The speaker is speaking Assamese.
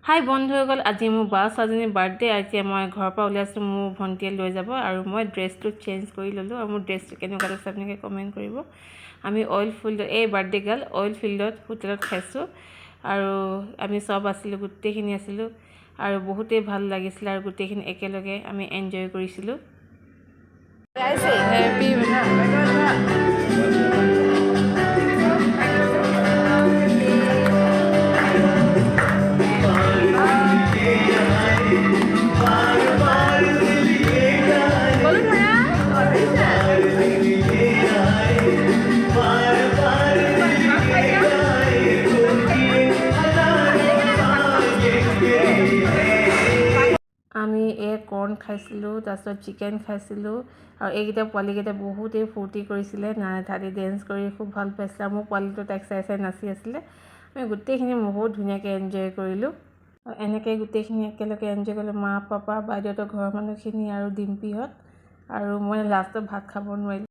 হাই বন্ধুসকল, আজি মোৰ বা ছোৱালীজনীৰ বাৰ্থডে। আজি মই ঘৰৰ পৰা ওলাইছোঁ, মোৰ ভণ্টিয়ে লৈ যাব আৰু মই ড্ৰেছটো চেঞ্জ কৰি ল'লোঁ আৰু মোৰ ড্ৰেছটো কেনেকুৱা লাগিছে আপোনালোকে কমেণ্ট কৰিব। আমি অইল ফিল্ডত, এই বাৰ্থডে গাৰ্ল অইল ফিল্ডত হোটেলত খাইছোঁ আৰু আমি চব আছিলোঁ, গোটেইখিনি আছিলোঁ আৰু বহুতেই ভাল লাগিছিলে আৰু গোটেইখিনি একেলগে আমি এনজয় কৰিছিলোঁ। আমি কৰ্ণ খাইছিলোঁ, তাৰপিছত চিকেন খাইছিলোঁ আৰু এইকেইটা পোৱালীকেইটা বহুতেই ফূৰ্তি কৰিছিলে, নাথালি ডেন্স কৰি খুব ভাল পাইছিলে আৰু মোৰ পোৱালীটো তাইক চাই চাই নাচি আছিলে। আমি গোটেইখিনি বহুত ধুনীয়াকৈ এনজয় কৰিলোঁ আৰু এনেকৈ গোটেইখিনি একেলগে এনজয় কৰিলোঁ, মা পাপা বাইদেউহঁতৰ ঘৰৰ মানুহখিনি আৰু ডিম্পীহঁত। আৰু মই লাষ্টত ভাত খাব নোৱাৰিলোঁ।